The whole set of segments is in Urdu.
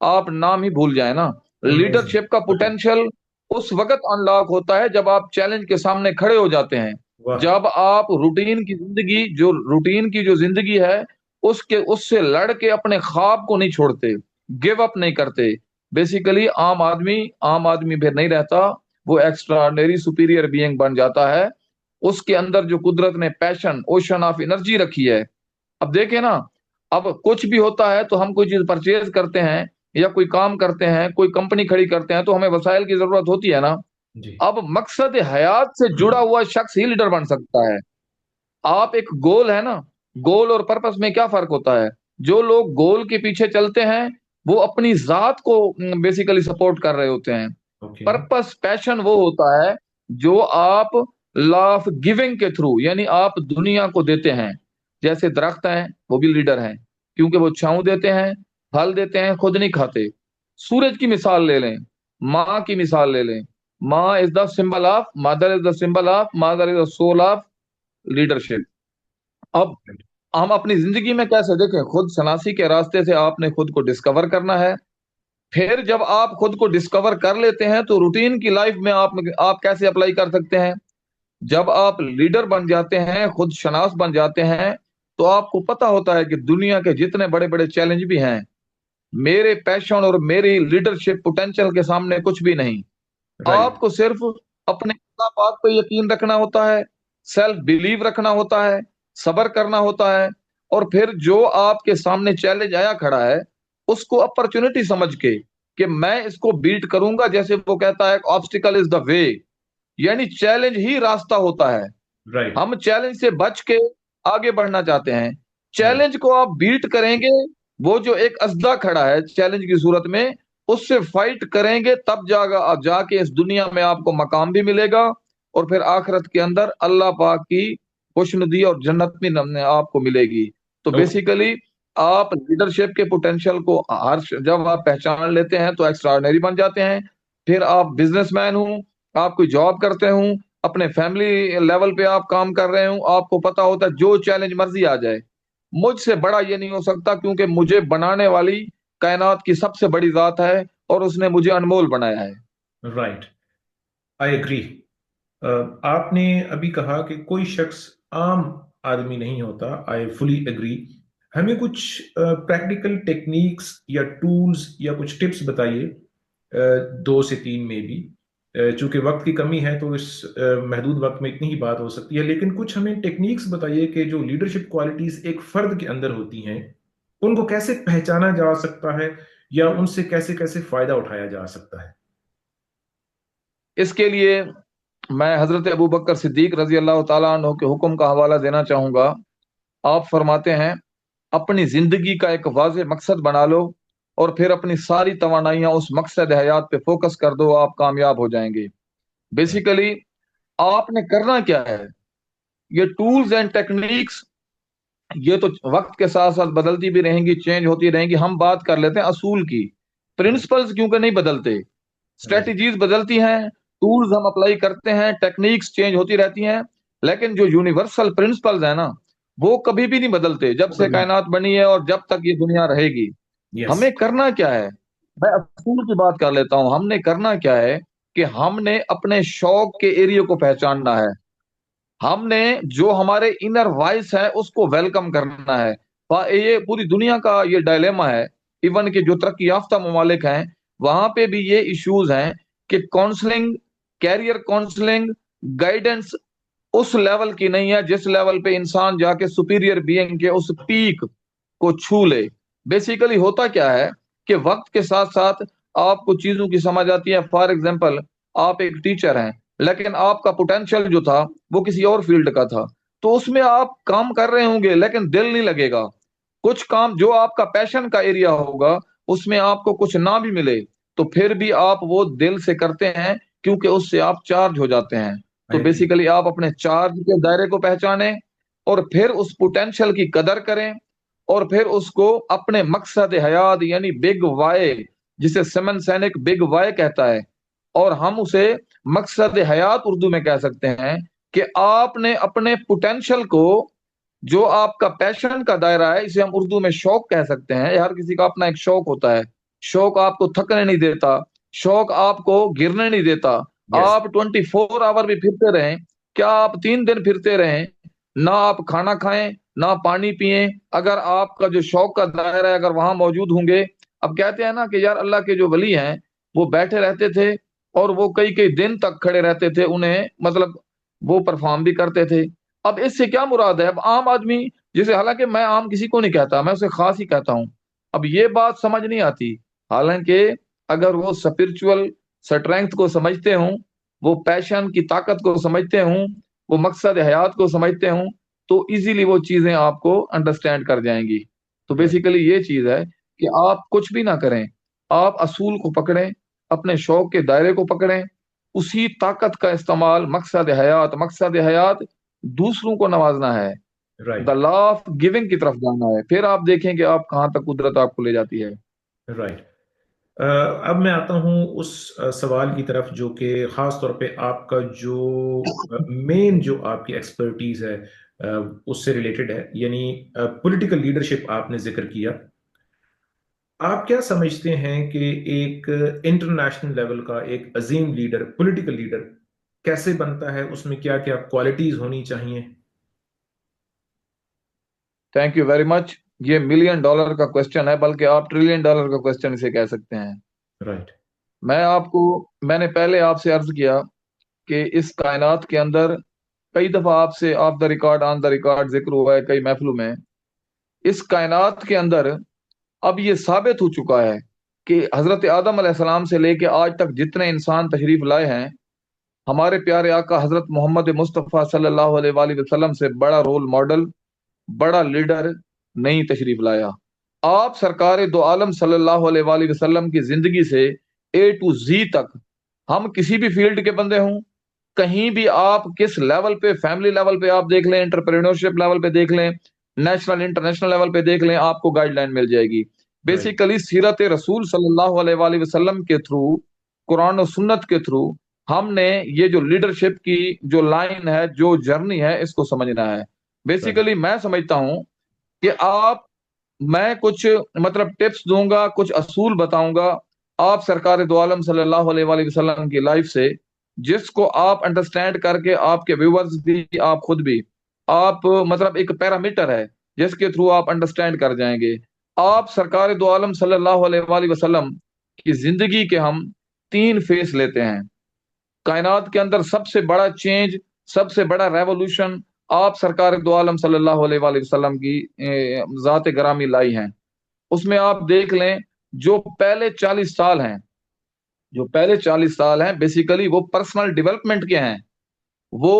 آپ نام ہی بھول جائیں نا. Amazing. لیڈرشپ کا Right. پوٹینشیل اس وقت انلاک ہوتا ہے جب آپ چیلنج کے سامنے کھڑے ہو جاتے ہیں. واہ. جب آپ روٹین کی جو زندگی ہے اس سے لڑ کے اپنے خواب کو نہیں چھوڑتے، گیو اپ نہیں کرتے. بیسیکلی عام آدمی پھر نہیں رہتا، وہ ایکسٹرا آرڈنری سپیریئر بینگ بن جاتا ہے. اس کے اندر جو قدرت نے پیشن، اوشن آف انرجی رکھی ہے. اب دیکھیں نا، اب کچھ بھی ہوتا ہے تو ہم کوئی چیز پرچیز کرتے ہیں یا کوئی کام کرتے ہیں، کوئی کمپنی کھڑی کرتے ہیں تو ہمیں وسائل کی ضرورت ہوتی ہے نا. جی. اب مقصد حیات سے جڑا ہوا شخص ہی لیڈر بن سکتا ہے. آپ ایک گول ہے نا، گول اور پرپس میں کیا فرق ہوتا ہے؟ جو لوگ گول کے پیچھے چلتے ہیں وہ اپنی ذات کو بیسیکلی سپورٹ کر رہے ہوتے ہیں. اوکے. پرپس پیشن وہ ہوتا ہے جو آپ لا آف گیونگ کے تھرو، یعنی آپ دنیا کو دیتے ہیں. جیسے درخت ہیں وہ بھی لیڈر ہیں کیونکہ وہ چھاؤں دیتے ہیں، پھل دیتے ہیں، خود نہیں کھاتے. سورج کی مثال لے لیں، ماں کی مثال لے لیں. ماں is the symbol of mother, is the symbol of mother, is the soul of leadership. اب ہم اپنی زندگی میں کیسے دیکھیں، خود شناسی کے راستے سے آپ نے خود کو ڈسکور کرنا ہے. پھر جب آپ خود کو ڈسکور کر لیتے ہیں تو روٹین کی لائف میں آپ کیسے اپلائی کر سکتے ہیں؟ جب آپ لیڈر بن جاتے ہیں، خود شناس بن جاتے ہیں، تو آپ کو پتا ہوتا ہے کہ دنیا کے جتنے بڑے بڑے چیلنج بھی ہیں، میرے پیشن اور میری لیڈرشپ پوٹینشل کے سامنے کچھ بھی نہیں. رائٹ. آپ کو صرف اپنے خدا پاک پہ یقین رکھنا ہوتا ہے، سیلف بلیو رکھنا ہوتا ہے، صبر کرنا ہوتا ہے، اور پھر جو آپ کے سامنے چیلنج آیا کھڑا ہے اس کو اپرچونٹی سمجھ کے کہ میں اس کو بیٹ کروں گا. جیسے وہ کہتا ہے آبسٹیکل از دا وے، یعنی چیلنج ہی راستہ ہوتا ہے. رائٹ. ہم چیلنج سے بچ کے آگے بڑھنا چاہتے ہیں. رائٹ. چیلنج کو آپ بیٹ کریں گے، وہ جو ایک اسدہ کھڑا ہے چیلنج کی صورت میں، اس سے فائٹ کریں گے، تب جا کے اس دنیا میں آپ کو مقام بھی ملے گا، اور پھر آخرت کے اندر اللہ پاک کی خوشنودی اور جنت بھی آپ کو ملے گی. تو اوکے. بیسیکلی آپ لیڈرشپ کے پوٹینشیل کو جب آپ پہچان لیتے ہیں تو ایکسٹرا آرڈنری بن جاتے ہیں. پھر آپ بزنس مین ہوں، آپ کوئی جاب کرتے ہوں، اپنے فیملی لیول پہ آپ کام کر رہے ہوں، آپ کو پتا ہوتا ہے جو چیلنج مرضی آ جائے مجھ سے بڑا یہ نہیں ہو سکتا، کیونکہ مجھے بنانے والی کائنات کی سب سے بڑی ذات ہے اور اس نے مجھے انمول بنایا ہے. رائٹ. I agree. آپ نے ابھی کہا کہ کوئی شخص عام آدمی نہیں ہوتا. آئی فلی اگری. ہمیں کچھ پریکٹیکل ٹیکنیکس یا ٹولز یا کچھ ٹپس بتائیے، 2 سے 3 میں بھی. چونکہ وقت کی کمی ہے تو اس محدود وقت میں اتنی ہی بات ہو سکتی ہے، لیکن کچھ ہمیں ٹیکنیکس بتائیے کہ جو لیڈرشپ کوالٹیز ایک فرد کے اندر ہوتی ہیں ان کو کیسے پہچانا جا سکتا ہے یا ان سے کیسے کیسے فائدہ اٹھایا جا سکتا ہے. اس کے لیے میں حضرت ابو بکر صدیق رضی اللہ تعالیٰ عنہ کے حکم کا حوالہ دینا چاہوں گا. آپ فرماتے ہیں اپنی زندگی کا ایک واضح مقصد بنا لو اور پھر اپنی ساری توانائیاں اس مقصد حیات پہ فوکس کر دو، آپ کامیاب ہو جائیں گے. بیسیکلی آپ نے کرنا کیا ہے، یہ ٹولز اینڈ ٹیکنیکس یہ تو وقت کے ساتھ ساتھ بدلتی بھی رہیں گی، چینج ہوتی رہیں گی. ہم بات کر لیتے ہیں اصول کی. پرنسپلز کیونکہ نہیں بدلتے، رائٹ. اسٹریٹجیز بدلتی ہیں، ٹولز ہم اپلائی کرتے ہیں، ٹیکنیکس چینج ہوتی رہتی ہیں، لیکن جو یونیورسل پرنسپلز ہیں نا وہ کبھی بھی نہیں بدلتے جب سے کائنات بنی ہے اور جب تک یہ دنیا رہے گی. یس. ہمیں کرنا کیا ہے، میں اصول کی بات کر لیتا ہوں. ہم نے کرنا کیا ہے کہ ہم نے اپنے شوق کے ایریا کو پہچاننا ہے. ہم نے جو ہمارے انر وائس ہے اس کو ویلکم کرنا ہے. یہ پوری دنیا کا یہ ڈائلیما ہے. ایون کہ جو ترقی یافتہ ممالک ہیں وہاں پہ بھی یہ ایشوز ہیں کہ کاؤنسلنگ، کیریئر کاؤنسلنگ، گائیڈنس اس لیول کی نہیں ہے جس لیول پہ انسان جا کے سپیریئر بینگ کے اس پیک کو چھو لے. بیسیکلی ہوتا کیا ہے کہ وقت کے ساتھ ساتھ آپ کو چیزوں کی سمجھ آتی ہے. فار ایگزامپل آپ ایک ٹیچر ہیں لیکن آپ کا پوٹینشیل جو تھا وہ کسی اور فیلڈ کا تھا، تو اس میں آپ کام کر رہے ہوں گے لیکن دل نہیں لگے گا. کچھ کام جو آپ کا پیشن کا ایریا ہوگا اس میں آپ کو کچھ نہ بھی ملے تو پھر بھی آپ وہ دل سے کرتے ہیں کیونکہ اس سے آپ چارج ہو جاتے ہیں. تو آئی اگری. بیسیکلی آپ اپنے چارج کے دائرے کو پہچانیں اور پھر اس پوٹینشیل کی قدر کریں اور پھر اس کو اپنے مقصد حیات یعنی بگ وائے، جسے سیمن سینک بگ وائے کہتا ہے، اور ہم اسے مقصد حیات اردو میں کہہ سکتے ہیں کہ آپ نے اپنے پوٹینشیل کو، جو آپ کا پیشن کا دائرہ ہے، اسے ہم اردو میں شوق کہہ سکتے ہیں. ہر کسی کا اپنا ایک شوق ہوتا ہے. شوق آپ کو تھکنے نہیں دیتا، شوق آپ کو گرنے نہیں دیتا۔ یس، آپ 24 آور بھی پھرتے رہیں، کیا آپ 3 دن پھرتے رہیں، نہ آپ کھانا کھائیں نہ پانی پئیں، اگر آپ کا جو شوق کا دائرہ ہے اگر وہاں موجود ہوں گے۔ اب کہتے ہیں نا کہ یار اللہ کے جو ولی ہیں وہ بیٹھے رہتے تھے اور وہ کئی کئی دن تک کھڑے رہتے تھے، انہیں مطلب وہ پرفارم بھی کرتے تھے۔ اب اس سے کیا مراد ہے؟ اب عام آدمی جسے، حالانکہ میں عام کسی کو نہیں کہتا، میں اسے خاص ہی کہتا ہوں، اب یہ بات سمجھ نہیں آتی۔ حالانکہ اگر وہ اسپرچول اسٹرینگتھ کو سمجھتے ہوں، وہ پیشن کی طاقت کو سمجھتے ہوں، وہ مقصد حیات کو سمجھتے ہوں، تو ایزیلی وہ چیزیں آپ کو انڈرسٹینڈ کر جائیں گی۔ تو رائٹ، بیسیکلی یہ چیز ہے کہ آپ کچھ بھی نہ کریں، آپ اصول کو پکڑیں، اپنے شوق کے دائرے کو پکڑیں، اسی طاقت کا استعمال، مقصد حیات دوسروں کو نوازنا ہے، the right, law of giving کی طرف جانا ہے، پھر آپ دیکھیں کہ آپ کہاں تک قدرت آپ کو لے جاتی ہے۔ رائٹ۔ اب میں آتا ہوں اس سوال کی طرف جو کہ خاص طور پہ آپ کا جو مین جو آپ کی ایکسپرٹیز ہے اس سے ریلیٹڈ ہے، یعنی پولیٹیکل لیڈرشپ آپ نے ذکر کیا۔ آپ کیا سمجھتے ہیں کہ ایک انٹرنیشنل لیول کا ایک عظیم لیڈر، پولیٹیکل لیڈر کیسے بنتا ہے؟ اس میں کیا کیا کوالٹیز ہونی چاہیے؟ تھینک یو ویری مچ۔ یہ $1,000,000 کا کوشچن ہے، بلکہ آپ $1,000,000,000 کا کوشچن اسے کہہ سکتے ہیں۔ رائٹ، میں نے پہلے آپ سے عرض کیا کہ اس کائنات کے اندر کئی دفعہ آپ سے of the record on the record ذکر ہوا ہے کئی محفلوں میں، اس کائنات کے اندر اب یہ ثابت ہو چکا ہے کہ حضرت آدم علیہ السلام سے لے کے آج تک جتنے انسان تشریف لائے ہیں، ہمارے پیارے آقا حضرت محمد مصطفیٰ صلی اللہ علیہ وآلہ وسلم سے بڑا رول ماڈل، بڑا لیڈر نہیں تشریف لایا۔ آپ سرکار دو عالم صلی اللہ علیہ وآلہ وسلم کی زندگی سے اے ٹو زی تک، ہم کسی بھی فیلڈ کے بندے ہوں، کہیں بھی آپ کس لیول پہ، فیملی لیول پہ آپ دیکھ لیں، انٹرپرینورشپ لیول پہ دیکھ لیں، نیشنل انٹرنیشنل لیول پہ دیکھ لیں، آپ کو گائیڈ لائن مل جائے گی۔ رائٹ، بیسیکلی سیرت رسول صلی اللہ علیہ وآلہ وسلم کے تھرو، قرآن و سنت کے تھرو ہم نے یہ جو لیڈرشپ کی جو لائن ہے، جو جرنی ہے، اس کو سمجھنا ہے۔ رائٹ، بیسیکلی میں سمجھتا ہوں کہ میں کچھ مطلب ٹپس دوں گا، کچھ اصول بتاؤں گا آپ سرکار دو عالم صلی اللہ علیہ وآلہ وسلم کی لائف سے، جس کو آپ انڈرسٹینڈ کر کے آپ کے ویورز بھی، آپ خود بھی، آپ مطلب ایک پیرامیٹر ہے جس کے تھرو آپ انڈرسٹینڈ کر جائیں گے۔ آپ سرکار دو عالم صلی اللہ علیہ وآلہ وسلم کی زندگی کے ہم 3 فیس لیتے ہیں۔ کائنات کے اندر سب سے بڑا چینج، سب سے بڑا ریولوشن آپ سرکار دو عالم صلی اللہ علیہ وآلہ وسلم کی ذات گرامی لائی ہیں۔ اس میں آپ دیکھ لیں، جو پہلے 40 سال ہیں، بیسیکلی وہ پرسنل ڈیولپمنٹ کے ہیں، وہ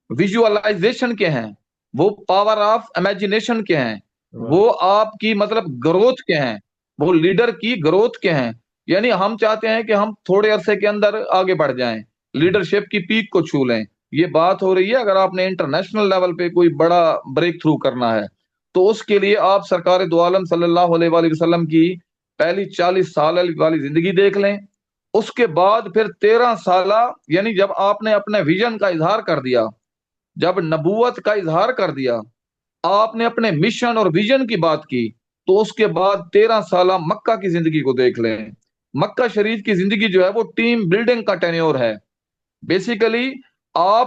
ویژوالائزیشن کے ہیں، وہ پاور آف امیجنیشن کے ہیں، واہ، وہ آپ کی مطلب گروتھ کے ہیں، وہ لیڈر کی گروتھ کے ہیں۔ یعنی ہم چاہتے ہیں کہ ہم تھوڑے عرصے کے اندر آگے بڑھ جائیں، لیڈرشپ کی پیک کو چھو لیں۔ یہ بات ہو رہی ہے اگر آپ نے انٹرنیشنل لیول پہ کوئی بڑا بریک تھرو کرنا ہے، تو اس کے لیے آپ سرکار دو عالم صلی اللہ علیہ وآلہ وسلم کی پہلی 40 سال والی زندگی دیکھ لیں۔ اس کے بعد پھر 13 سالہ، یعنی جب آپ نے اپنے ویژن کا اظہار کر دیا، جب نبوت کا اظہار کر دیا، آپ نے اپنے مشن اور ویژن کی بات کی، تو اس کے بعد 13 سالہ مکہ کی زندگی کو دیکھ لیں۔ مکہ شریف کی زندگی جو ہے وہ ٹیم بلڈنگ کا ٹینیور ہے۔ بیسیکلی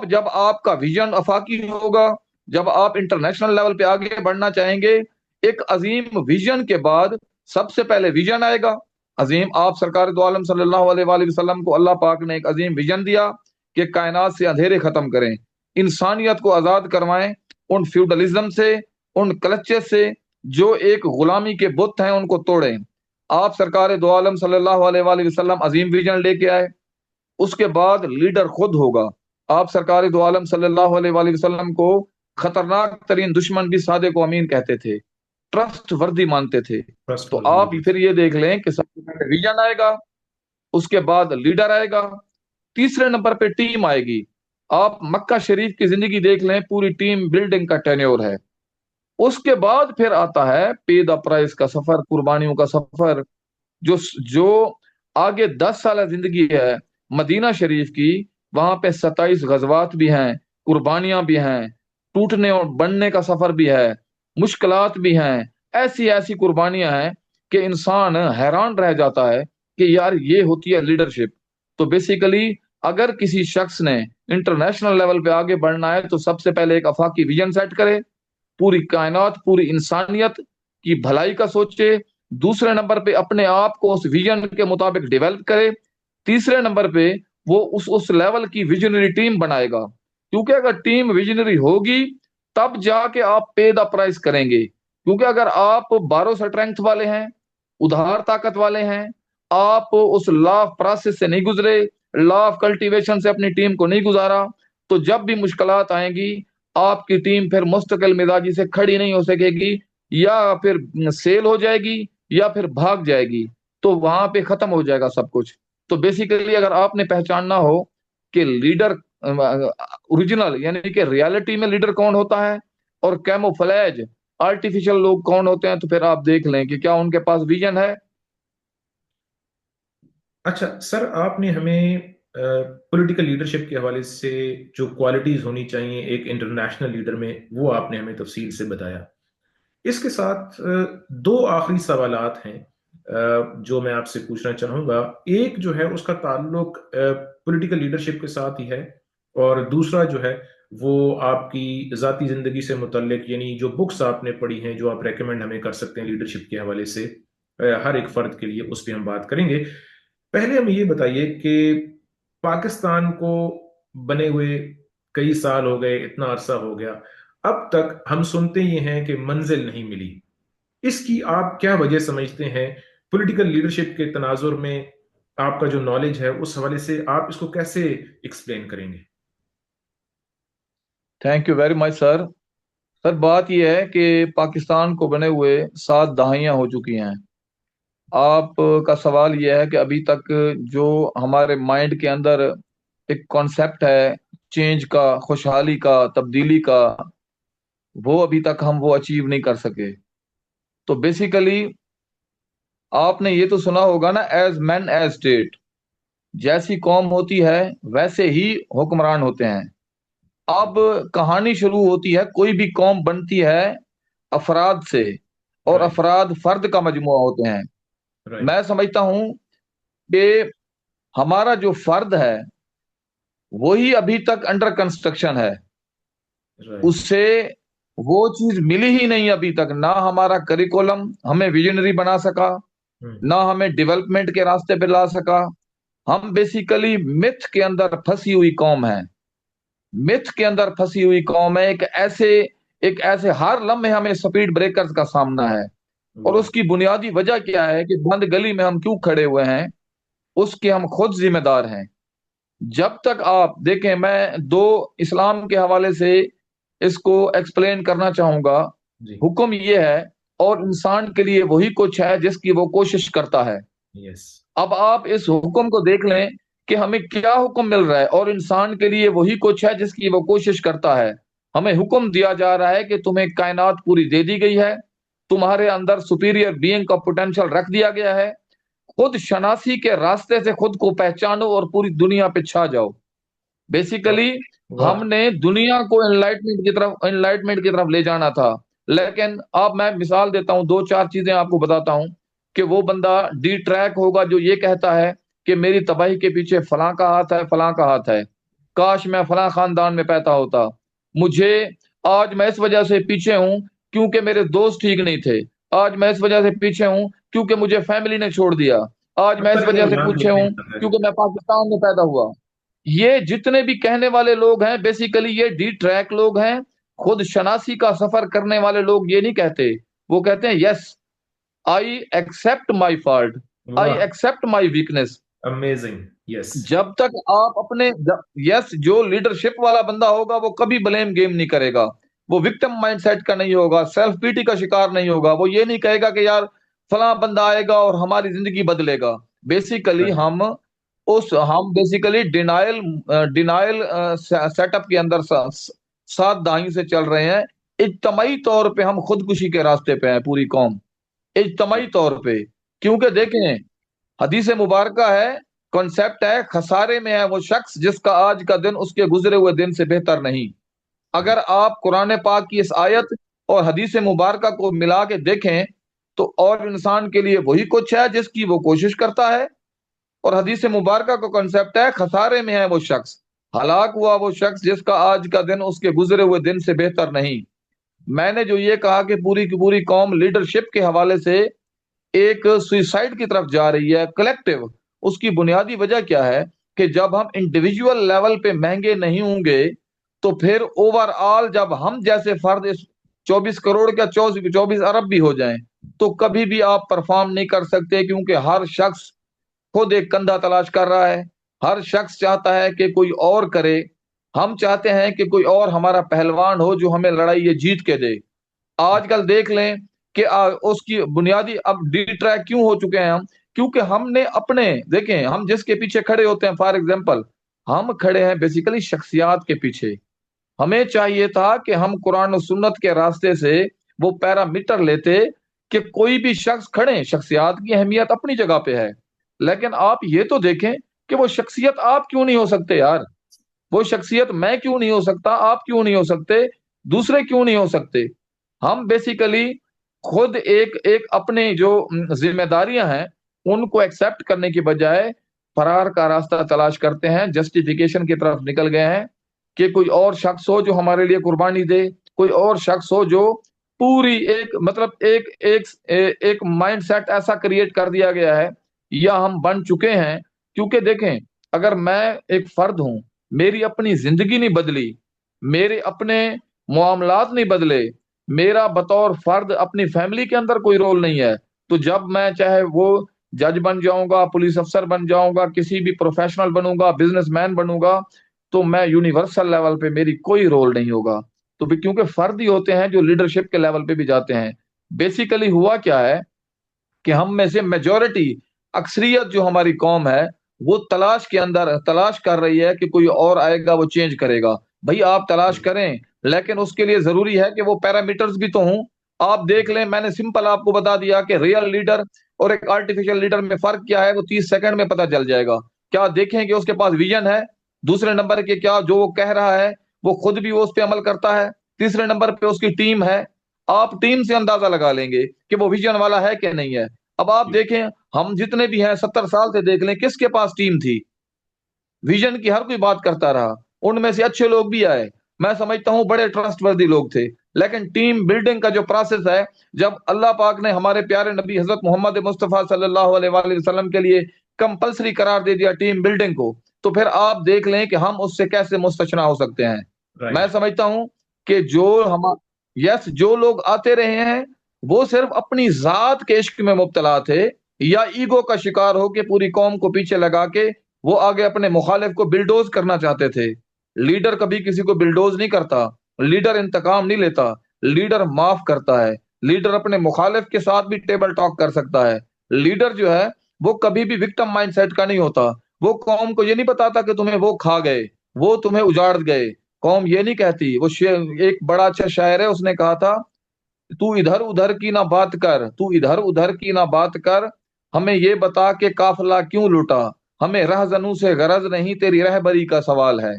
جب آپ کا ویژن افاقی ہوگا، جب آپ انٹرنیشنل لیول پہ آگے بڑھنا چاہیں گے، ایک عظیم ویژن کے بعد سب سے پہلے ویژن آئے گا عظیم۔ آپ سرکار دو عالم صلی اللہ علیہ وآلہ وسلم کو اللہ پاک نے ایک عظیم ویژن دیا کہ کائنات سے اندھیرے ختم کریں، انسانیت کو آزاد کروائیں ان فیوڈلزم سے، ان کلچر سے جو ایک غلامی کے بت ہیں، ان کو توڑیں۔ آپ سرکار دو عالم صلی اللہ علیہ وآلہ وسلم عظیم ویژن لے کے آئے۔ اس کے بعد لیڈر خود ہوگا۔ آپ سرکار دو عالم صلی اللہ علیہ وآلہ وسلم کو خطرناک ترین دشمن بھی صادق و امین کہتے تھے، ٹرسٹ وردی مانتے تھے۔ ٹرسٹ تو والے آپ لیڈرز، پھر یہ دیکھ لیں کہ سب سے پہلے ویژن آئے گا، اس کے بعد لیڈر آئے گا، تیسرے نمبر پہ ٹیم آئے گی۔ آپ مکہ شریف کی زندگی دیکھ لیں، پوری ٹیم بلڈنگ کا ٹینیور ہے۔ اس کے بعد پھر آتا ہے پے دا پرائز کا سفر، قربانیوں کا سفر، جو آگے 10 سالہ زندگی ہے مدینہ شریف کی، وہاں پہ 27 غزوات بھی ہیں، قربانیاں بھی ہیں، ٹوٹنے اور بننے کا سفر بھی ہے، مشکلات بھی ہیں، ایسی ایسی قربانیاں ہیں کہ انسان حیران رہ جاتا ہے کہ یار یہ ہوتی ہے لیڈرشپ. تو بیسیکلی اگر کسی شخص نے انٹرنیشنل لیول پہ آگے بڑھنا ہے تو سب سے پہلے ایک افاقی ویژن سیٹ کرے، پوری کائنات پوری انسانیت کی بھلائی کا سوچے. دوسرے نمبر پہ اپنے آپ کو اس ویژن کے مطابق ڈیولپ کرے. تیسرے نمبر پہ وہ اس لیول کی ویژنری ٹیم بنائے گا، کیونکہ اگر ٹیم ویژنری ہوگی تب جا کے آپ پے دا پرائز کریں گے. کیونکہ اگر آپ بارو اسٹرینتھ والے ہیں، ادھار طاقت والے ہیں، آپ اس لا آف پروسیس سے نہیں گزرے، لا آف کلٹیویشن سے اپنی ٹیم کو نہیں گزارا، تو جب بھی مشکلات آئیں گی آپ کی ٹیم پھر مستقل مزاجی سے کھڑی نہیں ہو سکے گی، یا پھر سیل ہو جائے گی یا پھر بھاگ جائے گی. تو وہاں پہ ختم ہو جائے گا سب کچھ. تو بیسیکلی اگر آپ نے پہچاننا ہو کہ لیڈر اوریجنل یعنی کہ ریالٹی میں لیڈر کون ہوتا ہے اور کیموفلیج آرٹیفیشل لوگ کون ہوتے ہیں، تو پھر آپ دیکھ لیں کہ کیا ان کے پاس ویژن ہے. اچھا سر، آپ نے ہمیں پولیٹیکل لیڈرشپ کے حوالے سے جو کوالٹیز ہونی چاہیے ایک انٹرنیشنل لیڈر میں، وہ آپ نے ہمیں تفصیل سے بتایا. اس کے ساتھ دو آخری سوالات ہیں جو میں آپ سے پوچھنا چاہوں گا. ایک جو ہے اس کا تعلق پولیٹیکل لیڈرشپ کے ساتھ ہی ہے، اور دوسرا جو ہے وہ آپ کی ذاتی زندگی سے متعلق، یعنی جو بکس آپ نے پڑھی ہیں جو آپ ریکمینڈ ہمیں کر سکتے ہیں لیڈرشپ کے حوالے سے ہر ایک فرد کے لیے، اس پہ ہم بات کریں گے. پہلے ہمیں یہ بتائیے کہ پاکستان کو بنے ہوئے کئی سال ہو گئے، اتنا عرصہ ہو گیا، اب تک ہم سنتے یہ ہیں کہ منزل نہیں ملی. اس کی آپ کیا وجہ سمجھتے ہیں؟ پولیٹیکل لیڈرشپ کے تناظر میں آپ کا جو نالج ہے اس حوالے سے آپ اس کو کیسے ایکسپلین کریں گے؟ تھینک یو ویری مچ سر. سر بات یہ ہے کہ پاکستان کو بنے ہوئے 7 دہائیاں ہو چکی ہیں. آپ کا سوال یہ ہے کہ ابھی تک جو ہمارے مائنڈ کے اندر ایک کانسیپٹ ہے چینج کا، خوشحالی کا، تبدیلی کا، وہ ابھی تک ہم وہ اچیو نہیں کر سکے. تو بیسیکلی آپ نے یہ تو سنا ہوگا نا، ایز مین ایز اسٹیٹ. جیسی قوم ہوتی ہے ویسے ہی حکمران ہوتے ہیں. اب کہانی شروع ہوتی ہے، کوئی بھی قوم بنتی ہے افراد سے، اور رائٹ، افراد فرد کا مجموعہ ہوتے ہیں. رائٹ، میں سمجھتا ہوں کہ ہمارا جو فرد ہے وہی ابھی تک انڈر کنسٹرکشن ہے. رائٹ. اس سے وہ چیز ملی ہی نہیں ابھی تک. نہ ہمارا کریکولم ہمیں ویژنری بنا سکا، نہ ہمیں ڈیولپمنٹ کے راستے پہ لا سکا. ہم بیسیکلی متھ کے اندر پھنسی ہوئی قوم ہے. متھ کے اندر پھنسی ہوئی قوم ہے. ایک ایسے ہر لمحے ہمیں سپیڈ بریکرز کا سامنا ہے. اور واہ. اس کی بنیادی وجہ کیا ہے کہ بند گلی میں ہم کیوں کھڑے ہوئے ہیں، اس کے ہم خود ذمہ دار ہیں. جب تک آپ دیکھیں، میں دو اسلام کے حوالے سے اس کو ایکسپلین کرنا چاہوں گا. جی. حکم یہ ہے، اور انسان کے لیے وہی کچھ ہے جس کی وہ کوشش کرتا ہے. یس. اب آپ اس حکم کو دیکھ لیں کہ ہمیں کیا حکم مل رہا ہے، اور انسان کے لیے وہی کچھ ہے جس کی وہ کوشش کرتا ہے. ہمیں حکم دیا جا رہا ہے کہ تمہیں کائنات پوری دے دی گئی ہے، تمہارے اندر سپیریئر بینگ کا پوٹینشل رکھ دیا گیا ہے. خود شناسی کے راستے سے خود کو پہچانو اور پوری دنیا پہ چھا جاؤ. بیسیکلی واہ. ہم نے دنیا کو انلائٹمنٹ کی طرف لے جانا تھا. لیکن اب میں مثال دیتا ہوں، 2-4 چیزیں آپ کو بتاتا ہوں کہ وہ بندہ ڈی ٹریک ہوگا جو یہ کہتا ہے کہ میری تباہی کے پیچھے فلاں کا ہاتھ ہے، فلاں کا ہاتھ ہے، کاش میں فلاں خاندان میں پیدا ہوتا، مجھے آج میں اس وجہ سے پیچھے ہوں کیونکہ میرے دوست ٹھیک نہیں تھے، آج میں اس وجہ سے پیچھے ہوں کیونکہ مجھے فیملی نے چھوڑ دیا، آج میں اس اکثر وجہ یہی سے نام پیچھے سننے ہوں میں آتا ہے. کیونکہ میں پاکستان میں پیدا ہوا. یہ جتنے بھی کہنے والے لوگ ہیں بیسیکلی یہ ڈی ٹریک لوگ ہیں. خود شناسی کا سفر کرنے والے لوگ یہ نہیں کہتے، وہ کہتے ہیں یس آئی ایکسپٹ مائی فالٹ، آئی واہ. Accept my weakness. امیزنگ. یس. جب تک آپ اپنے یس جو لیڈرشپ والا بندہ ہوگا وہ کبھی بلیم گیم نہیں کرے گا، وہ وکٹم مائنڈ سیٹ کا نہیں ہوگا، سیلف پیٹی کا شکار نہیں ہوگا. وہ یہ نہیں کہے گا کہ یار فلاں بندہ آئے گا اور ہماری زندگی بدلے گا. بیسیکلی ہم بیسیکلی ڈینائل سیٹ اپ کے اندر 7 دہائیوں سے چل رہے ہیں. اجتماعی طور پہ ہم خودکشی کے راستے پہ ہیں پوری قوم، اجتماعی طور پہ. کیونکہ دیکھیں حدیث مبارکہ ہے، کنسپٹ ہے، خسارے میں ہے وہ شخص جس کا آج کا دن اس کے گزرے ہوئے دن سے بہتر نہیں. اگر آپ قرآن پاک کی اس آیت اور حدیث مبارکہ کو ملا کے دیکھیں تو اور انسان کے لیے وہی کچھ ہے جس کی وہ کوشش کرتا ہے. اور حدیث مبارکہ کا کنسپٹ ہے خسارے میں ہے وہ شخص، ہلاک ہوا وہ شخص جس کا آج کا دن اس کے گزرے ہوئے دن سے بہتر نہیں. میں نے جو یہ کہا کہ پوری کی پوری قوم لیڈرشپ کے حوالے سے ایک سوئسائڈ کی طرف جا رہی ہے کلیکٹیو، اس کی بنیادی وجہ کیا ہے کہ جب ہم انڈیویجول لیول پہ مہنگے نہیں ہوں گے تو پھر اوور آل جب ہم جیسے فرد اس 24 کروڑ کا 24 ارب بھی ہو جائیں تو کبھی بھی آپ پرفارم نہیں کر سکتے، کیونکہ ہر شخص خود ایک کندھا تلاش کر رہا ہے. ہر شخص چاہتا ہے کہ کوئی اور کرے. ہم چاہتے ہیں کہ کوئی اور ہمارا پہلوان ہو جو ہمیں لڑائی یہ جیت کے دے. آج کل دیکھ لیں کہ اس کی بنیادی اب ڈی ٹریک کیوں ہو چکے ہیں ہم، کیونکہ ہم نے اپنے دیکھیں ہم جس کے پیچھے کھڑے ہوتے ہیں، فار ایگزامپل ہم کھڑے ہیں بیسیکلی شخصیات کے پیچھے. ہمیں چاہیے تھا کہ ہم قرآن و سنت کے راستے سے وہ پیرامیٹر لیتے کہ کوئی بھی شخص کھڑے، شخصیات کی اہمیت اپنی جگہ پہ ہے، لیکن آپ یہ تو دیکھیں کہ وہ شخصیت آپ کیوں نہیں ہو سکتے یار؟ وہ شخصیت میں کیوں نہیں ہو سکتا، آپ کیوں نہیں ہو سکتے، دوسرے کیوں نہیں ہو سکتے؟ ہم بیسیکلی خود ایک ایک اپنے جو ذمہ داریاں ہیں ان کو ایکسپٹ کرنے کی بجائے فرار کا راستہ تلاش کرتے ہیں، جسٹیفیکیشن کی طرف نکل گئے ہیں کہ کوئی اور شخص ہو جو ہمارے لیے قربانی دے، کوئی اور شخص ہو جو پوری ایک مطلب ایک ایک ایک مائنڈ سیٹ ایسا کریٹ کر دیا گیا ہے یا ہم بن چکے ہیں. کیونکہ دیکھیں اگر میں ایک فرد ہوں، میری اپنی زندگی نہیں بدلی، میرے اپنے معاملات نہیں بدلے، میرا بطور فرد اپنی فیملی کے اندر کوئی رول نہیں ہے، تو جب میں چاہے وہ جج بن جاؤں گا، پولیس افسر بن جاؤں گا، کسی بھی پروفیشنل بنوں گا، بزنس مین بنوں گا، تو میں یونیورسل لیول پہ میری کوئی رول نہیں ہوگا. تو کیونکہ فرد ہی ہوتے ہیں جو لیڈرشپ کے لیول پہ بھی جاتے ہیں. بیسیکلی ہوا کیا ہے کہ ہم میں سے میجورٹی، اکثریت جو ہماری قوم ہے وہ تلاش کے اندر تلاش کر رہی ہے کہ کوئی اور آئے گا وہ چینج کرے گا. بھائی آپ تلاش کریں، لیکن اس کے لیے ضروری ہے کہ وہ پیرامیٹرز بھی تو ہوں. آپ دیکھ لیں، میں نے سمپل آپ کو بتا دیا کہ ریئل لیڈر اور ایک آرٹیفیشل لیڈر میں فرق کیا ہے، وہ 30 سیکنڈ میں پتہ چل جائے گا. کیا دیکھیں کہ اس کے پاس ویژن ہے، دوسرے نمبر کے کیا جو وہ کہہ رہا ہے وہ خود بھی وہ اس پہ عمل کرتا ہے، تیسرے نمبر پہ اس کی ٹیم ہے. آپ ٹیم سے اندازہ لگا لیں گے کہ وہ ویژن والا ہے کہ نہیں ہے. اب آپ دیکھیں ہم جتنے بھی ہیں 70 سال سے دیکھ لیں کس کے پاس ٹیم تھی؟ ویژن کی ہر کوئی بات کرتا رہا، ان میں سے اچھے لوگ بھی آئے، میں سمجھتا ہوں بڑے ٹرسٹ وردی لوگ تھے، لیکن ٹیم بلڈنگ کا جو پروسیس ہے، جب اللہ پاک نے ہمارے پیارے نبی حضرت محمد مصطفیٰ صلی اللہ علیہ وآلہ وسلم کے لیے کمپلسری قرار دے دیا ٹیم بلڈنگ کو، تو پھر آپ دیکھ لیں کہ ہم اس سے کیسے مستثنا ہو سکتے ہیں. میں رائٹ. سمجھتا ہوں کہ جو لوگ آتے رہے ہیں وہ صرف اپنی ذات کے عشق میں مبتلا تھے یا ایگو کا شکار ہو کے پوری قوم کو پیچھے لگا کے وہ آگے اپنے مخالف کو بلڈوز کرنا چاہتے تھے. لیڈر کبھی کسی کو بلڈوز نہیں کرتا، لیڈر انتقام نہیں لیتا، لیڈر معاف کرتا ہے. لیڈر اپنے مخالف کے ساتھ بھی ٹیبل ٹاک کر سکتا ہے. لیڈر جو ہے وہ کبھی بھی وکٹم مائنڈ سیٹ کا نہیں ہوتا. وہ قوم کو یہ نہیں بتاتا کہ تمہیں وہ کھا گئے، وہ تمہیں اجاڑ گئے. قوم یہ نہیں کہتی. وہ ایک بڑا اچھا شاعر ہے، اس نے کہا تھا تو ادھر ادھر کی نہ بات کر، تو ادھر ادھر کی نہ بات کر، ہمیں یہ بتا کہ قافلہ کیوں لوٹا، ہمیں رہزنوں سے غرض نہیں تیری رہبری کا سوال ہے.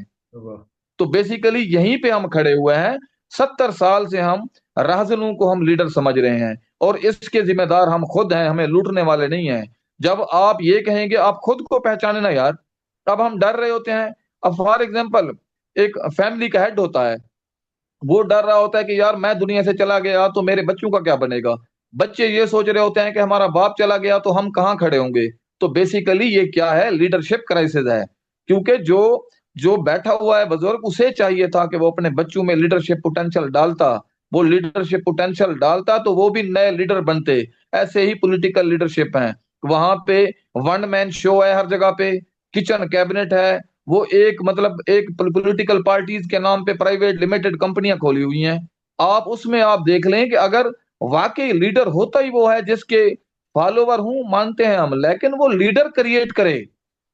تو بیسیکلی یہیں پہ ہم کھڑے ہوئے ہیں. 70 سال سے ہم رہزنوں کو ہم لیڈر سمجھ رہے ہیں اور اس کے ذمہ دار ہم خود ہیں، ہمیں لوٹنے والے نہیں ہیں. جب آپ یہ کہیں گے آپ خود کو پہچانے نا یار، تب ہم ڈر رہے ہوتے ہیں. اب فار ایگزامپل ایک فیملی کا ہیڈ ہوتا ہے، وہ ڈر رہا ہوتا ہے کہ یار میں دنیا سے چلا گیا تو میرے بچوں کا کیا بنے گا. بچے یہ سوچ رہے ہوتے ہیں کہ ہمارا باپ چلا گیا تو ہم کہاں کھڑے ہوں گے. تو بیسیکلی یہ کیا ہے؟ لیڈرشپ کرائسس ہے. کیونکہ جو بیٹھا ہوا ہے بزرگ، اسے چاہیے تھا کہ وہ اپنے بچوں میں لیڈرشپ پوٹینشل ڈالتا، وہ لیڈرشپ پوٹینشل ڈالتا تو وہ بھی نئے لیڈر بنتے. ایسے ہی پولیٹیکل لیڈرشپ ہیں، وہاں پہ ون مین شو ہے، ہر جگہ پہ کچن کیبنٹ ہے. وہ ایک پولیٹیکل پارٹیز کے نام پہ پرائیویٹ لمیٹڈ کمپنیاں کھولی ہوئی ہیں. آپ اس میں آپ دیکھ لیں کہ اگر واقعی لیڈر ہوتا ہی وہ ہے جس کے فالوور ہوں، مانتے ہیں ہم، لیکن وہ لیڈر کریٹ کرے.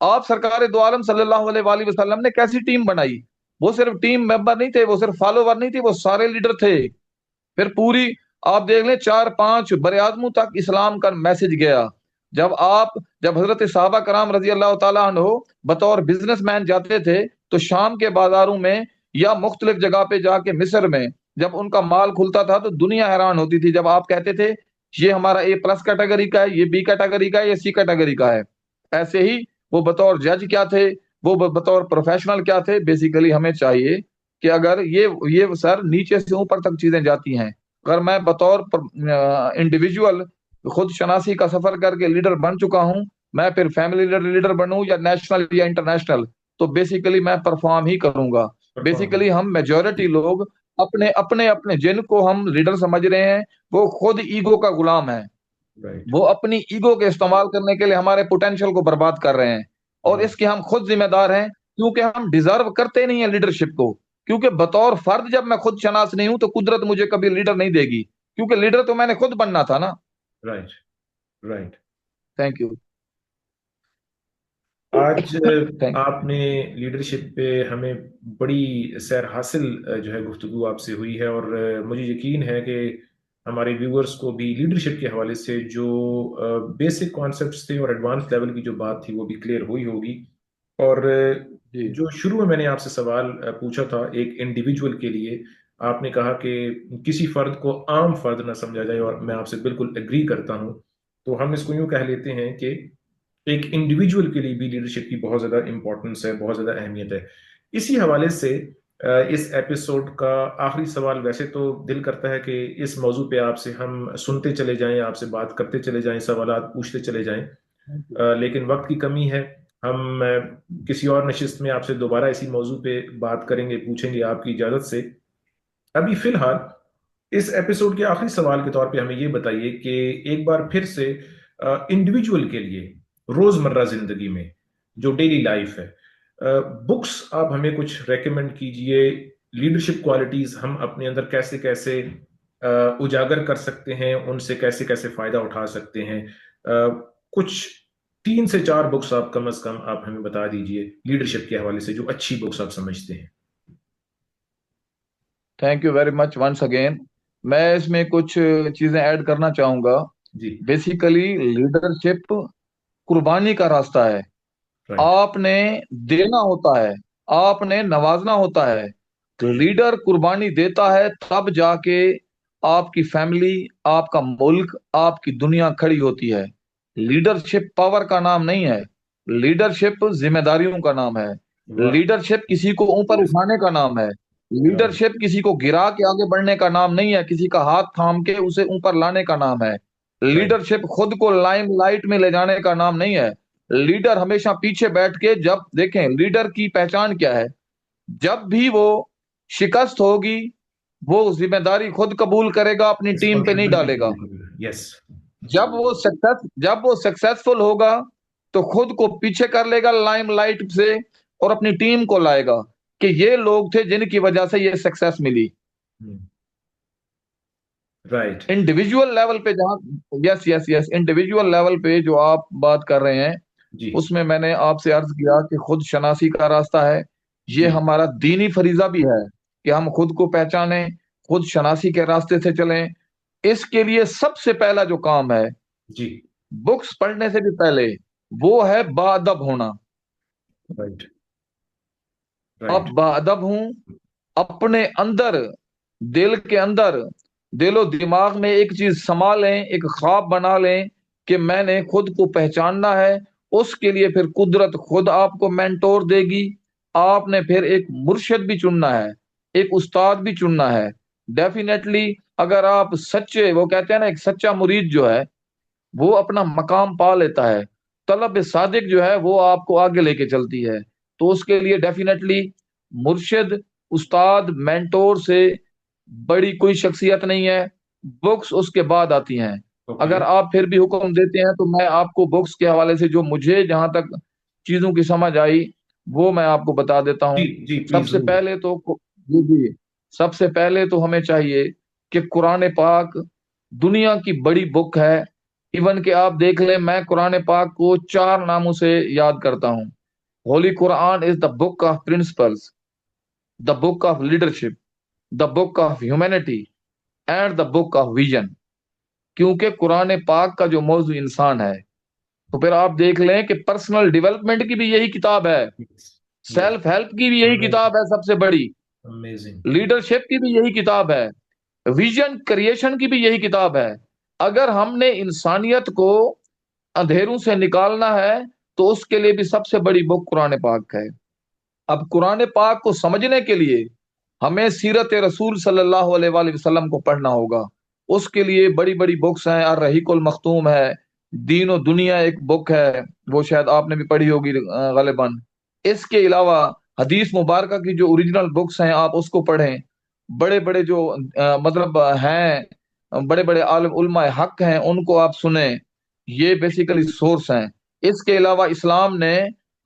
آپ سرکار دو عالم صلی اللہ علیہ وآلہ وسلم نے کیسی ٹیم بنائی؟ وہ صرف ٹیم ممبر نہیں تھے، وہ صرف فالوور نہیں تھے، وہ سارے لیڈر تھے. پھر پوری آپ دیکھ لیں 4-5 براعظموں تک اسلام کا میسج گیا. جب حضرت صحابہ کرام رضی اللہ تعالیٰ عنہ بطور بزنس مین جاتے تھے تو شام کے بازاروں میں یا مختلف جگہ پہ جا کے مصر میں جب ان کا مال کھلتا تھا تو دنیا حیران ہوتی تھی. جب آپ کہتے تھے یہ ہمارا اے پلس کیٹیگری کا ہے، یہ بی کیٹیگری کا ہے، یہ سی کیٹیگری کا ہے۔ ایسے ہی وہ بطور جج کیا تھے، وہ بطور پروفیشنل کیا تھے۔ بیسیکلی ہمیں چاہیے کہ اگر یہ سر نیچے سے اوپر تک چیزیں جاتی ہیں، اگر میں بطور انڈیویجول خود شناسی کا سفر کر کے لیڈر بن چکا ہوں، میں پھر فیملی لیڈر بنوں یا نیشنل یا انٹرنیشنل، تو بیسیکلی میں پرفارم ہی کروں گا۔ پرفارم۔ بیسیکلی ہم میجورٹی لوگ اپنے جن کو ہم لیڈر سمجھ رہے ہیں، وہ خود ایگو کا غلام ہے۔ رائٹ۔ وہ اپنی ایگو کے استعمال کرنے کے لیے ہمارے پوٹینشیل کو برباد کر رہے ہیں، اور اس کے ہم خود ذمہ دار ہیں، کیونکہ ہم ڈیزرو کرتے نہیں ہیں لیڈرشپ کو۔ کیونکہ بطور فرد جب میں خود شناس نہیں ہوں تو قدرت مجھے کبھی لیڈر نہیں دے گی، کیونکہ لیڈر تو میں نے خود بننا تھا نا۔ رائٹ۔ رائٹ۔ Thank you. آج تھینک آپ نے لیڈرشپ پہ ہمیں بڑی سیر حاصل جو ہے گفتگو آپ سے ہوئی ہے، اور مجھے یقین ہے کہ ہمارے ویورز کو بھی لیڈرشپ کے حوالے سے جو بیسک کانسیپٹس تھے اور ایڈوانس لیول کی جو بات تھی وہ بھی کلیئر ہوئی ہوگی۔ اور جی جو شروع میں نے آپ سے سوال پوچھا تھا ایک انڈیویجول کے لیے، آپ نے کہا کہ کسی فرد کو عام فرد نہ سمجھا جائے، اور میں آپ سے بالکل ایگری کرتا ہوں۔ تو ہم اس کو یوں کہہ لیتے ہیں کہ ایک انڈیویجول کے لیے بھی لیڈرشپ کی بہت زیادہ امپورٹنس ہے، بہت زیادہ اہمیت ہے۔ اسی حوالے سے اس ایپیسوڈ کا آخری سوال، ویسے تو دل کرتا ہے کہ اس موضوع پہ آپ سے ہم سنتے چلے جائیں، آپ سے بات کرتے چلے جائیں، سوالات پوچھتے چلے جائیں، لیکن وقت کی کمی ہے۔ ہم کسی اور نشست میں آپ سے دوبارہ اسی موضوع پہ بات کریں گے، پوچھیں گے آپ کی اجازت سے۔ ابھی فی الحال اس ایپیسوڈ کے آخری سوال کے طور پہ ہمیں یہ بتائیے کہ ایک بار پھر سے انڈیویجول کے لیے روزمرہ زندگی میں جو ڈیلی لائف ہے، بکس آپ ہمیں کچھ ریکمینڈ کیجئے، لیڈرشپ کوالٹیز ہم اپنے اندر کیسے کیسے اجاگر کر سکتے ہیں، ان سے کیسے کیسے فائدہ اٹھا سکتے ہیں۔ کچھ 3 سے 4 بکس آپ کم از کم آپ ہمیں بتا دیجئے لیڈرشپ کے حوالے سے، جو اچھی بکس آپ سمجھتے ہیں۔ Thank you very much once again. میں اس میں کچھ چیزیں ایڈ کرنا چاہوں گا۔ جی۔ بیسیکلی لیڈرشپ قربانی کا راستہ ہے۔ رائٹ۔ آپ نے دینا ہوتا ہے، آپ نے نوازنا ہوتا ہے۔ لیڈر قربانی دیتا ہے تب جا کے آپ کی فیملی، آپ کا ملک، آپ کی دنیا کھڑی ہوتی ہے۔ لیڈرشپ پاور کا نام نہیں ہے، لیڈرشپ ذمہ داریوں کا نام ہے۔ واہ۔ لیڈرشپ کسی کو اوپر اٹھانے کا نام ہے۔ رائٹ۔ لیڈرشپ کسی کو گرا کے آگے بڑھنے کا نام نہیں ہے، کسی کا ہاتھ تھام کے اسے اوپر لانے کا نام ہے۔ رائٹ۔ لیڈرشپ خود کو لائم لائٹ میں لے جانے کا نام نہیں ہے۔ لیڈر ہمیشہ پیچھے بیٹھ کے، جب دیکھیں لیڈر کی پہچان کیا ہے، جب بھی وہ شکست ہوگی وہ ذمہ داری خود قبول کرے گا، اپنی ٹیم پہ نہیں ڈالے گا۔ یس۔ جب وہ سکسیسفل ہوگا تو خود کو پیچھے کر لے گا لائم لائٹ سے، اور اپنی ٹیم کو لائے گا کہ یہ لوگ تھے جن کی وجہ سے یہ سکسیس ملی۔ رائٹ۔ انڈیویجول لیول پہ جہاں یس انڈیویجول لیول پہ جو آپ بات کر رہے ہیں، جی۔ اس میں نے آپ سے عرض کیا کہ خود شناسی کا راستہ ہے۔ یہ جی۔ ہمارا دینی فریضہ بھی ہے کہ ہم خود کو پہچانیں، خود شناسی کے راستے سے چلیں۔ اس کے لیے سب سے پہلا جو کام ہے، جی۔ بکس پڑھنے سے بھی پہلے، وہ ہے باادب ہونا۔ رائٹ۔ اب رائٹ۔ باادب ہوں، اپنے اندر، دل کے اندر، دل و دماغ میں ایک چیز سما لیں، ایک خواب بنا لیں کہ میں نے خود کو پہچاننا ہے۔ اس کے لیے پھر قدرت خود آپ کو مینٹور دے گی۔ آپ نے پھر ایک مرشد بھی چننا ہے، ایک استاد بھی چننا ہے۔ ڈیفینیٹلی اگر آپ سچے، وہ کہتے ہیں نا، ایک سچا مرید جو ہے وہ اپنا مقام پا لیتا ہے، طلب صادق جو ہے وہ آپ کو آگے لے کے چلتی ہے۔ تو اس کے لیے ڈیفینیٹلی مرشد، استاد، مینٹور سے بڑی کوئی شخصیت نہیں ہے۔ بکس اس کے بعد آتی ہیں۔ اگر آپ پھر بھی حکم دیتے ہیں تو میں آپ کو بکس کے حوالے سے جو مجھے جہاں تک چیزوں کی سمجھ آئی وہ میں آپ کو بتا دیتا ہوں۔ جی جی سب پلیز سے پہلے تو سب سے پہلے تو ہمیں چاہیے کہ قرآن پاک دنیا کی بڑی بک ہے۔ ایون کہ آپ دیکھ لیں، میں قرآن پاک کو 4 ناموں سے یاد کرتا ہوں۔ Holy Quran is the book of principles, the book of leadership, the book of humanity and the book of vision. کیونکہ قرآن پاک کا جو موضوع انسان ہے، تو پھر آپ دیکھ لیں کہ پرسنل ڈیولپمنٹ کی بھی یہی کتاب ہے، سیلف ہیلپ کی بھی یہی کتاب ہے سب سے بڑی، امیزنگ۔ لیڈرشپ کی بھی یہی کتاب ہے، ویژن کریشن کی بھی یہی کتاب ہے۔ اگر ہم نے انسانیت کو اندھیروں سے نکالنا ہے تو اس کے لیے بھی سب سے بڑی بک قرآن پاک ہے۔ اب قرآن پاک کو سمجھنے کے لیے ہمیں سیرت رسول صلی اللہ علیہ وآلہ وسلم کو پڑھنا ہوگا۔ اس کے لیے بڑی بڑی بکس ہیں، الرحیق المختوم ہے، دین و دنیا ایک بک ہے، وہ شاید آپ نے بھی پڑھی ہوگی غالباً۔ اس کے علاوہ حدیث مبارکہ کی جو اوریجنل بکس ہیں آپ اس کو پڑھیں۔ بڑے بڑے جو مطلب ہیں، بڑے بڑے عالم علماء حق ہیں، ان کو آپ سنیں۔ یہ بیسیکلی سورس ہیں۔ اس کے علاوہ اسلام نے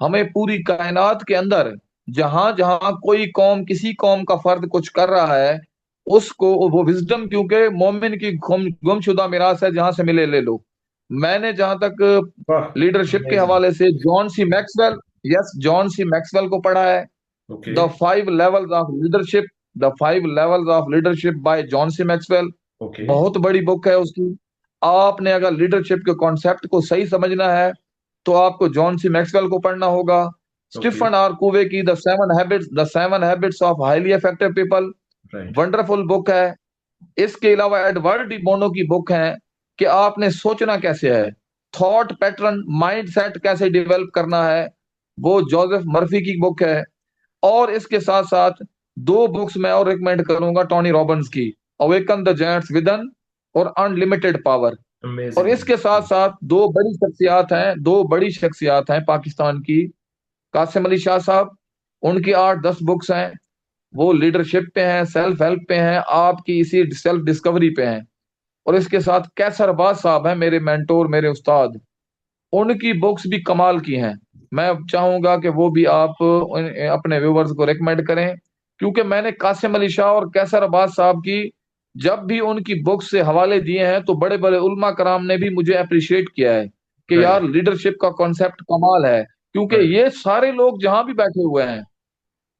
ہمیں پوری کائنات کے اندر جہاں جہاں کوئی قوم، کسی قوم کا فرد کچھ کر رہا ہے، اس کو وہ وزڈم، کیونکہ مومن کی گم شدہ میراث ہے، جہاں سے ملے لے لو۔ میں نے جہاں تک واہ، لیڈرشپ کے amazing. حوالے سے جان سی میکسویل، یس جان سی میکسویل کو پڑھا ہے، okay the 5 levels of leadership, the 5 levels of leadership by John C Maxwell. Okay بہت بڑی بک ہے اس کی۔ آپ نے اگر لیڈرشپ کے کانسیپٹ کو صحیح سمجھنا ہے تو آپ کو جان سی میکسویل کو پڑھنا ہوگا۔ اوکے اسٹیفن آر کووے کی the 7 habits of highly effective people, right wonderful book ہے۔ اس کے علاوہ ایڈورڈ ڈی بونو کی بک ہے کہ آپ نے سوچنا کیسے ہے، تھاٹ پیٹرن، مائنڈ سیٹ کیسے ڈیولپ کرنا ہے، وہ جوزف مرفی کی بک ہے۔ اور اس کے ساتھ ساتھ 2 بکس میں اور ریکمینڈ کروں گا ٹونی رابنز کی، اویکن دا جائنٹس ودن اور انلمیٹڈ پاور۔ اور امیزنگ اس کے ساتھ ساتھ 2 بڑی شخصیات ہیں پاکستان کی، قاسم علی شاہ صاحب، ان کی 8-10 بکس ہیں، وہ لیڈرشپ پہ ہیں، سیلف ہیلپ پہ ہیں، آپ کی اسی سیلف ڈسکوری پہ ہیں۔ اور اس کے ساتھ کیسر باز صاحب ہیں، میرے مینٹور، میرے استاد، ان کی بکس بھی کمال کی ہیں۔ میں چاہوں گا کہ وہ بھی آپ اپنے ویورز کو ریکمینڈ کریں، کیونکہ میں نے قاسم علی شاہ اور کیسر عباس صاحب کی جب بھی ان کی بکس سے حوالے دیے ہیں تو بڑے بڑے علماء کرام نے بھی مجھے اپریشیٹ کیا ہے کہ یار رائٹ لیڈرشپ کا کانسیپٹ کمال ہے، کیونکہ رائٹ یہ سارے لوگ جہاں بھی بیٹھے ہوئے ہیں،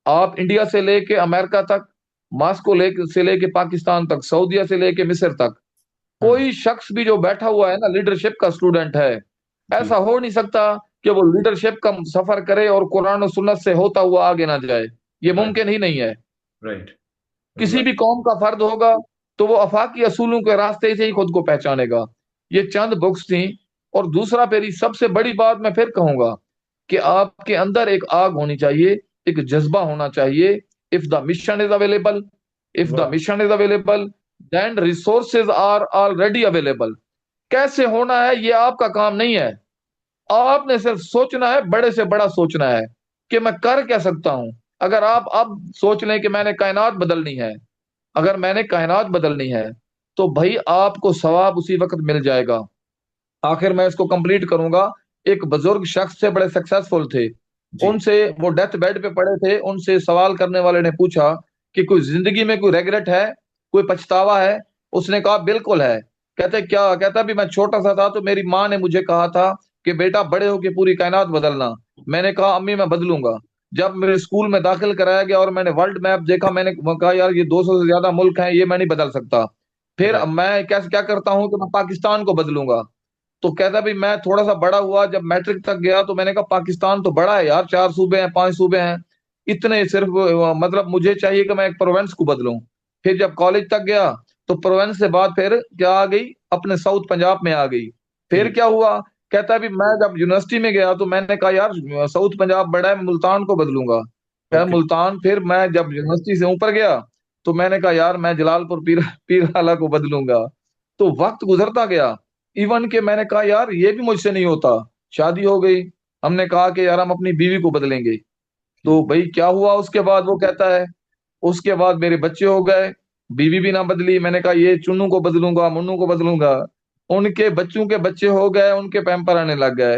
آپ انڈیا سے لے کے امریکہ تک، ماسکو سے لے کے پاکستان تک، سعودیہ سے لے کے مصر تک، کوئی شخص بھی جو بیٹھا ہوا ہے نا لیڈرشپ کا اسٹوڈنٹ ہے۔ جی ایسا ہو نہیں سکتا کہ وہ لیڈرشپ کا سفر کرے اور قرآن و سنت سے ہوتا ہوا آگے نہ جائے، یہ رائٹ ممکن ہی نہیں ہے۔ رائٹ کسی بھی قوم کا فرد ہوگا تو وہ افاقی اصولوں کے راستے سے ہی خود کو پہچانے گا۔ یہ چند بکس تھیں۔ اور دوسرا میری سب سے بڑی بات میں پھر کہوں گا کہ آپ کے اندر ایک آگ ہونی چاہیے، ایک جذبہ ہونا چاہیے۔ If the mission is available, if the واہ mission is available then resources are already available. کیسے ہونا ہے یہ آپ کا کام نہیں ہے، آپ نے صرف سوچنا ہے، بڑے سے بڑا سوچنا ہے کہ میں کر کیا سکتا ہوں۔ اگر آپ اب سوچ لیں کہ میں نے کائنات بدلنی ہے، اگر میں نے کائنات بدلنی ہے تو بھائی آپ کو ثواب اسی وقت مل جائے گا۔ آخر میں اس کو کمپلیٹ کروں گا۔ ایک بزرگ شخص سے بڑے سکسیسفل تھے، جی ان سے وہ ڈیتھ بیڈ پہ پڑے تھے، ان سے سوال کرنے والے نے پوچھا کہ کوئی زندگی میں کوئی ریگریٹ ہے، کوئی پچھتاوا ہے؟ اس نے کہا بالکل ہے۔ کہتے کیا؟ کہتا بھی میں چھوٹا سا تھا تو میری ماں نے مجھے کہا تھا کہ بیٹا بڑے ہو کے پوری کائنات بدلنا۔ میں نے کہا امی میں بدلوں گا۔ جب میرے اسکول میں داخل کرایا گیا اور میں نے ورلڈ میپ دیکھا، میں نے کہا یار یہ 200 سے زیادہ ملک ہیں، یہ میں نہیں بدل سکتا۔ پھر رائٹ میں کیا کرتا ہوں کہ میں پاکستان کو بدلوں گا۔ تو کہتا بھی میں تھوڑا سا بڑا ہوا، جب میٹرک تک گیا تو میں نے کہا پاکستان تو بڑا ہے یار، 4 صوبے ہیں، 5 صوبے ہیں، اتنے صرف مطلب مجھے چاہیے کہ میں ایک پروونس کو بدلوں۔ پھر جب کالج تک گیا تو پروونس سے بعد پھر کیا آ گئی، اپنے ساؤتھ پنجاب میں آ گئی۔ جی پھر کیا ہوا، کہتا بھی میں جب یونیورسٹی میں گیا تو میں نے کہا یار ساؤتھ پنجاب بڑا ہے، میں ملتان کو بدلوں گا۔ کہ اوکے ملتان، پھر میں جب یونیورسٹی سے اوپر گیا تو میں نے کہا یار میں جلال پور پیرالہ کو بدلوں گا۔ تو وقت گزرتا گیا، ایون کہ میں نے کہا یار یہ بھی مجھ سے نہیں ہوتا۔ شادی ہو گئی، ہم نے کہا کہ یار ہم اپنی بیوی کو بدلیں گے۔ تو بھائی کیا ہوا اس کے بعد، وہ کہتا ہے اس کے بعد میرے بچے ہو گئے، بیوی بھی نہ بدلی۔ میں نے کہا یہ چنو کو بدلوں گا، منو کو بدلوں گا۔ ان کے بچوں کے بچے ہو گئے، ان کے پیمپر آنے لگ گئے۔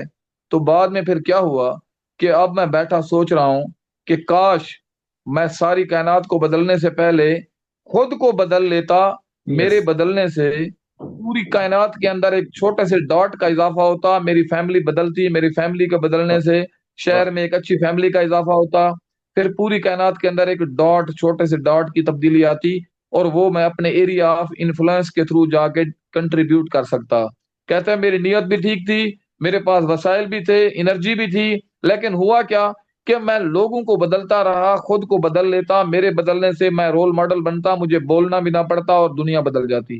تو بعد میں پھر کیا ہوا کہ اب میں بیٹھا سوچ رہا ہوں کہ کاش میں ساری کائنات کو بدلنے سے پہلے خود کو بدل لیتا۔ یس میرے بدلنے سے پوری کائنات کے اندر ایک چھوٹے سے ڈاٹ کا اضافہ ہوتا، میری فیملی بدلتی، میری فیملی کے بدلنے سے واہ شہر میں ایک اچھی فیملی کا اضافہ ہوتا، پھر پوری کائنات کے اندر ایک ڈاٹ، چھوٹے سے ڈاٹ کی تبدیلی آتی، اور وہ میں اپنے ایریا آف انفلوئنس کے تھرو جا کے کنٹریبیوٹ کر سکتا۔ کہتے ہیں میری نیت بھی ٹھیک تھی، میرے پاس وسائل بھی تھے، انرجی بھی تھی، لیکن ہوا کیا کہ میں لوگوں کو بدلتا رہا، خود کو بدل لیتا، میرے بدلنے سے میں رول ماڈل بنتا، مجھے بولنا بھی نہ پڑتا اور دنیا بدل جاتی۔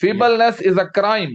feebleness is a crime